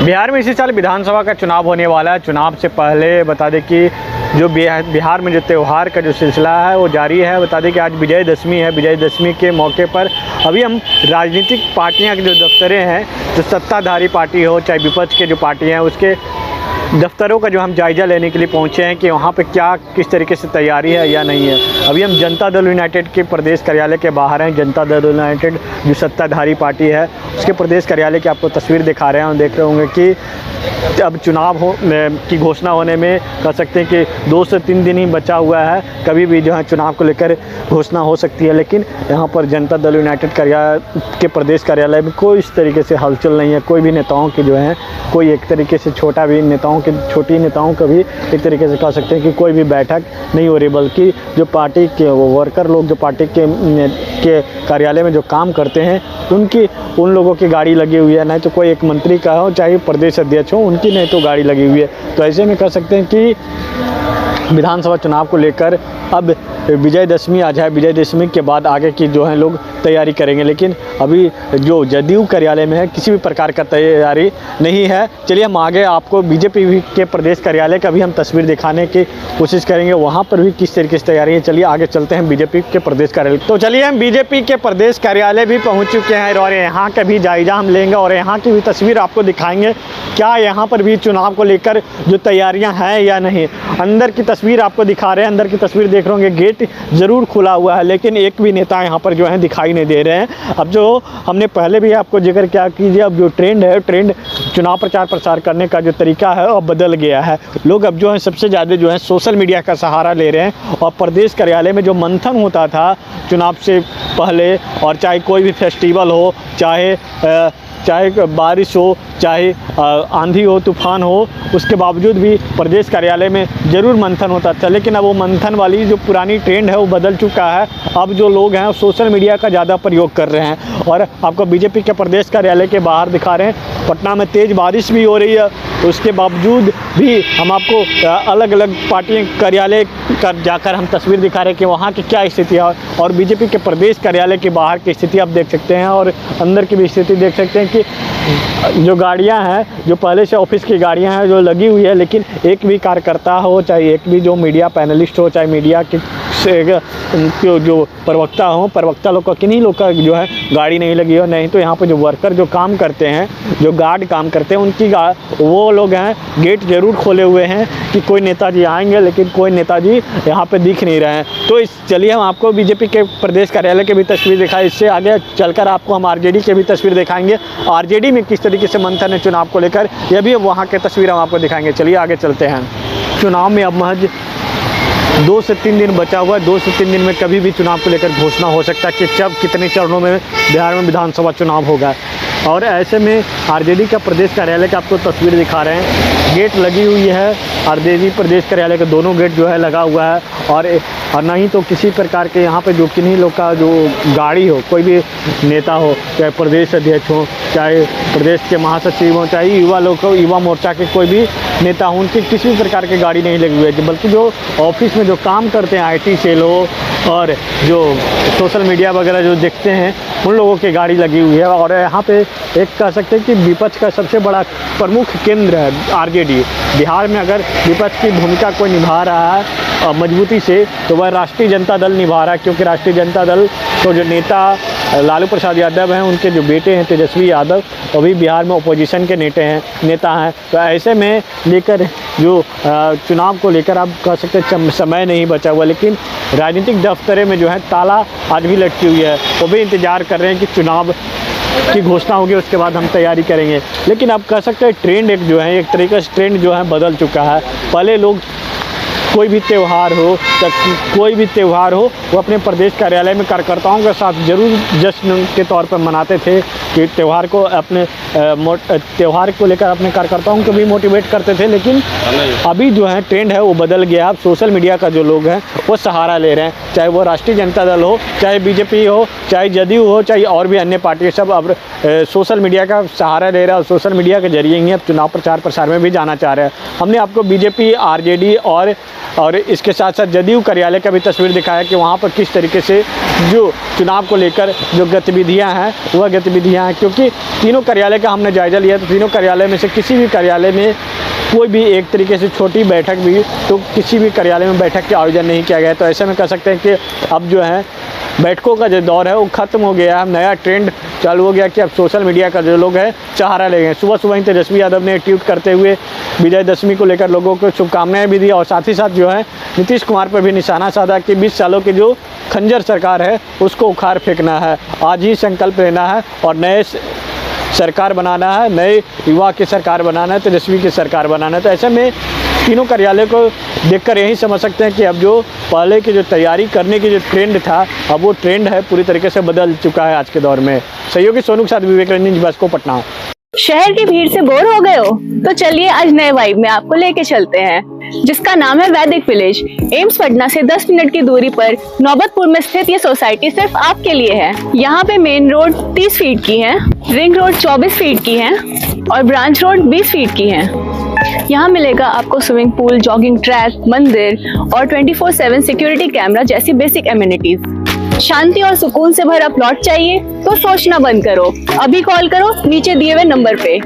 बिहार में इसी साल विधानसभा का चुनाव होने वाला है। चुनाव से पहले बता दें कि जो बिहार में जो त्यौहार का जो सिलसिला है वो जारी है। बता दें कि आज विजयदशमी है। विजयदशमी के मौके पर अभी हम राजनीतिक पार्टियां के जो दफ्तरें हैं, जो सत्ताधारी पार्टी हो चाहे विपक्ष के जो पार्टियां हैं, उसके दफ्तरों का जो हम जायज़ा लेने के लिए पहुंचे हैं कि वहाँ पे क्या किस तरीके से तैयारी है या नहीं है। अभी हम जनता दल यूनाइटेड के प्रदेश कार्यालय के बाहर हैं। जनता दल यूनाइटेड जो सत्ताधारी पार्टी है उसके प्रदेश कार्यालय की आपको तस्वीर दिखा रहे हैं और देख रहे होंगे कि अब चुनाव की घोषणा होने में कह सकते हैं कि 2 से 3 दिन ही बचा हुआ है। कभी भी जो है चुनाव को लेकर घोषणा हो सकती है, लेकिन यहाँ पर जनता दल यूनाइटेड के प्रदेश कार्यालय में कोई इस तरीके से हलचल नहीं है। कोई भी नेताओं की जो है कोई एक तरीके से छोटी नेताओं का भी एक तरीके से कह सकते हैं कि कोई भी बैठक नहीं हो रही, बल्कि जो पार्टी के वर्कर लोग जो पार्टी के कार्यालय में जो काम करते हैं उन लोगों की गाड़ी लगी हुई है। नहीं तो कोई एक मंत्री का हो चाहे प्रदेश अध्यक्ष हो, उनकी नहीं तो गाड़ी लगी हुई है। तो ऐसे में कह सकते हैं कि विधानसभा चुनाव को लेकर अब विजयदशमी आज है। विजयदशमी के बाद आगे की जो है लोग तैयारी करेंगे, लेकिन अभी जो जदयू कार्यालय में है किसी भी प्रकार का तैयारी नहीं है। चलिए हम आगे आपको बीजेपी के प्रदेश कार्यालय का भी हम तस्वीर दिखाने की कोशिश करेंगे, वहाँ पर भी किस तरीके से तैयारी है। चलिए आगे चलते हैं बीजेपी के प्रदेश कार्यालय। तो चलिए हम बीजेपी के प्रदेश कार्यालय भी पहुँच चुके हैं और यहाँ का भी जायज़ा हम लेंगे और यहाँ की भी तस्वीर आपको दिखाएंगे क्या यहाँ पर भी चुनाव को लेकर जो तैयारियाँ हैं या नहीं। अंदर की तस्वीर आपको दिखा रहे हैं। अंदर की तस्वीर देख रहे होंगे, गेट ज़रूर खुला हुआ है लेकिन एक भी नेता यहाँ पर जो है दिखाई नहीं दे रहे हैं। अब जो हमने पहले भी आपको जिक्र क्या कीजिए, अब जो ट्रेंड चुनाव प्रचार प्रसार करने का जो तरीका है अब बदल गया है। लोग अब जो है सबसे ज़्यादा जो है सोशल मीडिया का सहारा ले रहे हैं और प्रदेश कार्यालय में जो मंथन होता था चुनाव से पहले, और चाहे कोई भी फेस्टिवल हो, चाहे बारिश हो, चाहे आंधी हो, तूफान हो, उसके बावजूद भी प्रदेश कार्यालय में ज़रूर मंथन होता था। लेकिन अब वो मंथन वाली जो पुरानी ट्रेंड है वो बदल चुका है। अब जो लोग हैं सोशल मीडिया का ज़्यादा प्रयोग कर रहे हैं और आपको बीजेपी के प्रदेश कार्यालय के बाहर दिखा रहे हैं। पटना में तेज़ बारिश भी हो रही है, उसके बावजूद भी हम आपको अलग अलग पार्टी कार्यालय कर जाकर हम तस्वीर दिखा रहे हैं कि वहाँ की क्या स्थिति है। और बीजेपी के प्रदेश कार्यालय के बाहर की स्थिति आप देख सकते हैं और अंदर की भी स्थिति देख सकते हैं कि जो गाड़ियां हैं, जो पहले से ऑफिस की गाड़ियां हैं जो लगी हुई है, लेकिन एक भी कार्यकर्ता हो, चाहे एक भी जो मीडिया पैनलिस्ट हो, चाहे मीडिया के जो प्रवक्ता लोग का, किन्हीं लोग का जो है गाड़ी नहीं लगी हो। नहीं तो यहाँ पर जो वर्कर जो काम करते हैं, जो गार्ड काम करते हैं, उनकी वो लोग हैं गेट ज़रूर खोले हुए हैं कि कोई नेताजी आएंगे, लेकिन कोई नेताजी यहाँ पे दिख नहीं रहे हैं। तो चलिए हम आपको बीजेपी के प्रदेश कार्यालय की भी तस्वीर दिखाएं। इससे आगे चलकर आपको हम आरजेडी की भी तस्वीर दिखाएंगे। आरजेडी में किस तरीके से मंथन है चुनाव को लेकर, यह भी वहाँ के तस्वीर हम आपको दिखाएंगे। चलिए आगे चलते हैं। चुनाव में अब महज 2 से 3 दिन बचा हुआ है। 2 से 3 दिन में कभी भी चुनाव को लेकर घोषणा हो सकता है कि जब कितने चरणों में बिहार में विधानसभा चुनाव होगा। और ऐसे में आरजेडी का प्रदेश कार्यालय का आपको तस्वीर दिखा रहे हैं। गेट लगी हुई है, आरजेडी प्रदेश कार्यालय के दोनों गेट जो है लगा हुआ है और नहीं तो किसी प्रकार के यहाँ पे जो किन्हीं लोग का जो गाड़ी हो, कोई भी नेता हो, चाहे प्रदेश अध्यक्ष हो, चाहे प्रदेश के महासचिव हो, चाहे युवा लोग हो, युवा मोर्चा के कोई भी नेता हो, उनकी किसी भी प्रकार की गाड़ी नहीं लगी हुई है। बल्कि जो ऑफिस में जो काम करते हैं, IT सेल हो और जो सोशल मीडिया वगैरह जो देखते हैं, उन लोगों की गाड़ी लगी हुई है। और यहाँ पे एक कह सकते हैं कि विपक्ष का सबसे बड़ा प्रमुख केंद्र है आरजेडी। बिहार में अगर विपक्ष की भूमिका कोई निभा रहा है मजबूती से, तो वह राष्ट्रीय जनता दल निभा रहा है, क्योंकि राष्ट्रीय जनता दल तो जो नेता लालू प्रसाद यादव हैं, उनके जो बेटे हैं तेजस्वी यादव, अभी बिहार में अपोजिशन के नेता हैं। तो ऐसे में लेकर जो चुनाव को लेकर आप कह सकते हैं समय नहीं बचा हुआ, लेकिन राजनीतिक दफ्तरे में जो है ताला आज भी लटकी हुई है। वो भी इंतज़ार कर रहे हैं कि चुनाव की घोषणा होगी, उसके बाद हम तैयारी करेंगे। लेकिन आप कह सकते हैं ट्रेंड एक जो है, एक तरीके से ट्रेंड जो है बदल चुका है। पहले लोग कोई भी त्यौहार हो, वो अपने प्रदेश कार्यालय में कार्यकर्ताओं के साथ ज़रूर जश्न के तौर पर मनाते थे कि त्यौहार को लेकर अपने कार्यकर्ताओं को भी मोटिवेट करते थे। लेकिन अभी जो है ट्रेंड है वो बदल गया। अब सोशल मीडिया का जो लोग हैं वो सहारा ले रहे हैं, चाहे वो राष्ट्रीय जनता दल हो, चाहे बीजेपी हो, चाहे जदयू हो, चाहे और भी अन्य पार्टी, सब अब सोशल मीडिया का सहारा ले रहा है और सोशल मीडिया के जरिए ही अब चुनाव प्रचार प्रसार में भी जाना चाह रहे हैं। हमने आपको बीजेपी, आरजेडी और और इसके साथ साथ जदयू कार्यालय का भी तस्वीर दिखाया कि वहाँ पर किस तरीके से जो चुनाव को लेकर जो गतिविधियाँ हैं वह गतिविधियाँ हैं, क्योंकि तीनों कार्यालय का हमने जायज़ा लिया तो तीनों कार्यालय में से किसी भी कार्यालय में कोई भी एक तरीके से छोटी बैठक भी तो किसी भी कार्यालय में बैठक का आयोजन नहीं किया गया। तो ऐसे में कह सकते हैं कि अब जो है बैठकों का जो दौर है वो ख़त्म हो गया है। नया ट्रेंड चालू हो गया कि अब सोशल मीडिया का जो लोग हैं सहारा ले गए। सुबह सुबह ही तेजस्वी यादव ने ट्वीट करते हुए विजयदशमी को लेकर लोगों को शुभकामनाएं भी दी और साथ ही साथ जो है नीतीश कुमार पर भी निशाना साधा कि 20 सालों की जो खंजर सरकार है उसको उखाड़ फेंकना है, आज ही संकल्प लेना है और नए सरकार बनाना है, नए युवा की सरकार बनाना है, तेजस्वी की सरकार बनाना है। तो ऐसे में तीनों कार्यालय को देखकर यही समझ सकते हैं कि अब जो पहले की जो तैयारी करने की जो ट्रेंड था अब वो ट्रेंड है पूरी तरीके से बदल चुका है आज के दौर में। सहयोगी सोनू के साथ विवेक रंजन बस को पटना। शहर की भीड़ से बोर हो गए हो तो चलिए आज नए वाइब में आपको लेके चलते हैं जिसका नाम है वैदिक विलेज। एम्स पटना से 10 मिनट की दूरी पर नौबतपुर में स्थित ये सोसाइटी सिर्फ आपके लिए है। यहाँ पे मेन रोड 30 फीट की है, रिंग रोड 24 फीट की है और ब्रांच रोड 20 फीट की है। यहाँ मिलेगा आपको स्विमिंग पूल, जॉगिंग ट्रैक, मंदिर और 24/7 सिक्योरिटी कैमरा जैसी बेसिक एमिनिटीज। शांति और सुकून से भरा प्लॉट चाहिए तो सोचना बंद करो, अभी कॉल करो नीचे दिए हुए नंबर पे।